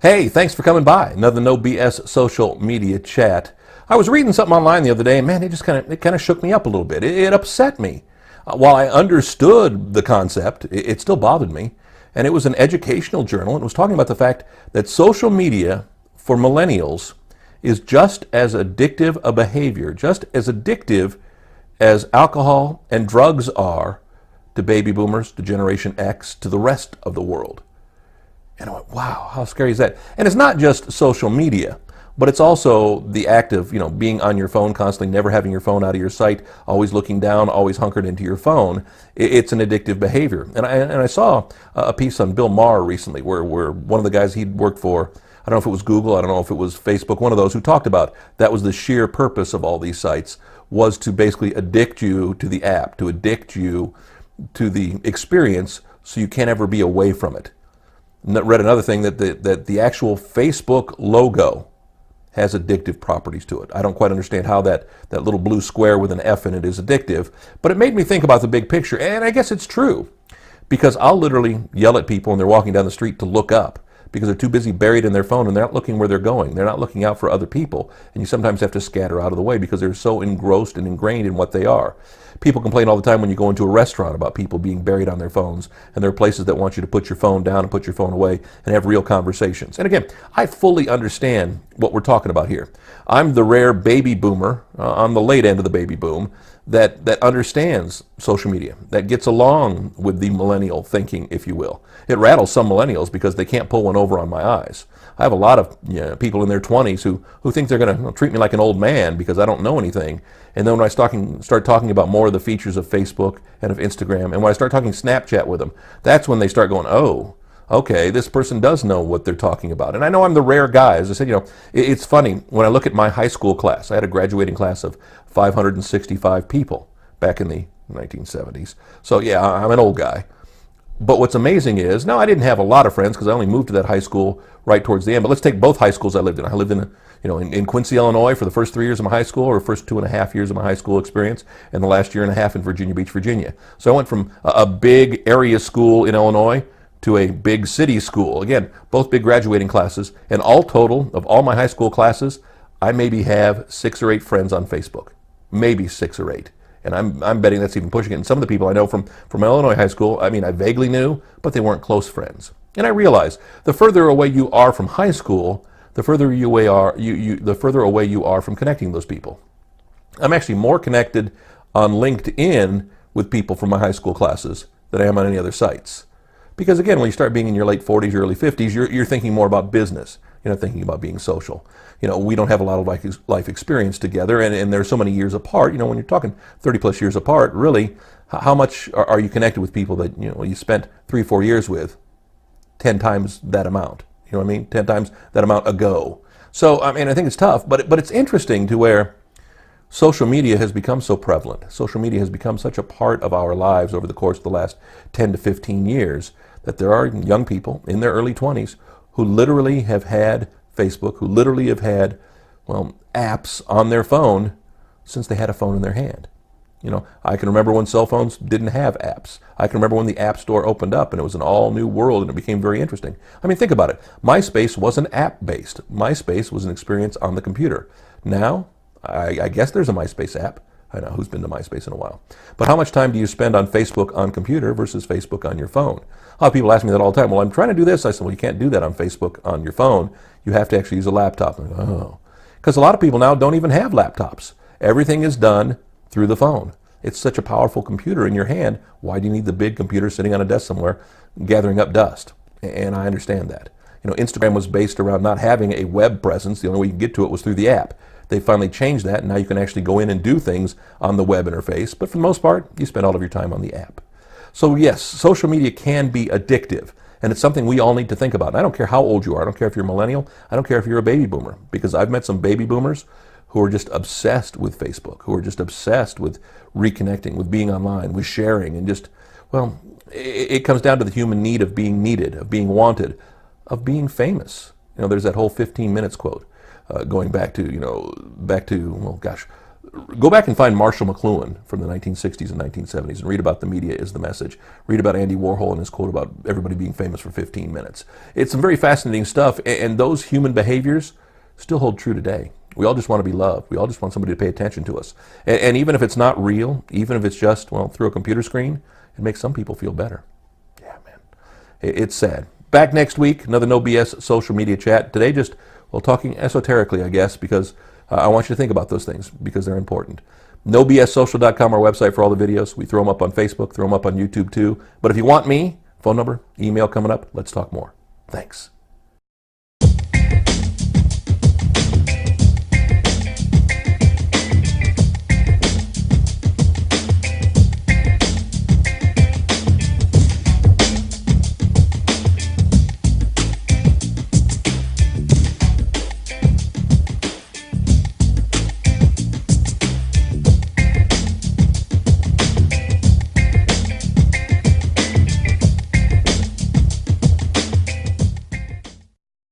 Hey, thanks for coming by. Another No BS social media chat. I was reading something online the other day, and man, it kind of shook me up a little bit. It upset me. While I understood the concept, it still bothered me. And it was an educational journal. It was talking about the fact that social media for millennials is just as addictive a behavior, just as addictive as alcohol and drugs are to baby boomers, to Generation X, to the rest of the world. And I went, wow, how scary is that? And it's not just social media, but it's also the act of, being on your phone constantly, never having your phone out of your sight, always looking down, always hunkered into your phone. It's an addictive behavior. And I saw a piece on Bill Maher recently where one of the guys he'd worked for, I don't know if it was Google, I don't know if it was Facebook, one of those who talked about that was the sheer purpose of all these sites, was to basically addict you to the app, to addict you to the experience so you can't ever be away from it. Read another thing that the actual Facebook logo has addictive properties to it. I don't quite understand how that little blue square with an F in it is addictive, but it made me think about the big picture, and I guess it's true, because I'll literally yell at people when they're walking down the street to look up because they're too busy buried in their phone and they're not looking where they're going. They're not looking out for other people, and you sometimes have to scatter out of the way because they're so engrossed and ingrained in what they are. People complain all the time when you go into a restaurant about people being buried on their phones, and there are places that want you to put your phone down and put your phone away and have real conversations. And again, I fully understand what we're talking about here. I'm the rare baby boomer, on the late end of the baby boom, that understands social media, that gets along with the millennial thinking, if you will. It rattles some millennials because they can't pull one over on my eyes. I have a lot of people in their 20s who think they're going to treat me like an old man because I don't know anything. And then when I start talking about more of the features of Facebook and of Instagram, and when I start talking Snapchat with them, that's when they start going, oh, okay, this person does know what they're talking about. And I know I'm the rare guy. As I said, it's funny, when I look at my high school class, I had a graduating class of 565 people back in the 1970s. So yeah, I'm an old guy. But what's amazing is, now I didn't have a lot of friends because I only moved to that high school right towards the end. But let's take both high schools I lived in. I lived in Quincy, Illinois for the first 3 years of my high school, or first 2.5 years of my high school experience, and the last year and a half in Virginia Beach, Virginia. So I went from a big area school in Illinois to a big city school. Again, both big graduating classes. And all total of all my high school classes, I maybe have 6 or 8 friends on Facebook. Maybe 6 or 8. And I'm betting that's even pushing it. And some of the people I know from Illinois high school, I vaguely knew, but they weren't close friends. And I realize the further away you are from high school, the further the further away you are from connecting those people. I'm actually more connected on LinkedIn with people from my high school classes than I am on any other sites. Because again, when you start being in your late 40s, your early 50s, you're thinking more about business. You're not thinking about being social. We don't have a lot of life experience together, and there's so many years apart. When you're talking 30 plus years apart, really, how much are you connected with people that you spent 3-4 years with 10 times that amount? 10 times that amount ago. So I think it's tough, but it's interesting to where social media has become so prevalent. Social media has become such a part of our lives over the course of the last 10 to 15 years that there are young people in their early 20s who literally have had Facebook, who literally have had, apps on their phone since they had a phone in their hand. I can remember when cell phones didn't have apps. I can remember when the App Store opened up and it was an all new world and it became very interesting. Think about it. MySpace wasn't app-based. MySpace was an experience on the computer. Now, I guess there's a MySpace app. I know, who's been to MySpace in a while? But how much time do you spend on Facebook on computer versus Facebook on your phone? A lot of people ask me that all the time. Well, I'm trying to do this. I said, well, you can't do that on Facebook on your phone. You have to actually use a laptop. And I go, oh. Because a lot of people now don't even have laptops. Everything is done through the phone. It's such a powerful computer in your hand. Why do you need the big computer sitting on a desk somewhere gathering up dust? And I understand that. Instagram was based around not having a web presence. The only way you could get to it was through the app. They finally changed that, and now you can actually go in and do things on the web interface. But for the most part, you spend all of your time on the app. So yes, social media can be addictive, and it's something we all need to think about. And I don't care how old you are. I don't care if you're a millennial. I don't care if you're a baby boomer, because I've met some baby boomers who are just obsessed with Facebook, who are just obsessed with reconnecting, with being online, with sharing, and just, it comes down to the human need of being needed, of being wanted, of being famous. There's that whole 15 minutes quote. Going back to, Go back and find Marshall McLuhan from the 1960s and 1970s and read about the media is the message. Read about Andy Warhol and his quote about everybody being famous for 15 minutes. It's some very fascinating stuff, and those human behaviors still hold true today. We all just want to be loved. We all just want somebody to pay attention to us. And even if it's not real, even if it's just, well, through a computer screen, it makes some people feel better. Yeah, man. It's sad. Back next week, another No BS social media chat. Today just, well, talking esoterically, I guess, because I want you to think about those things because they're important. NoBSSocial.com, our website for all the videos. We throw them up on Facebook, throw them up on YouTube too. But if you want me, phone number, email coming up. Let's talk more. Thanks.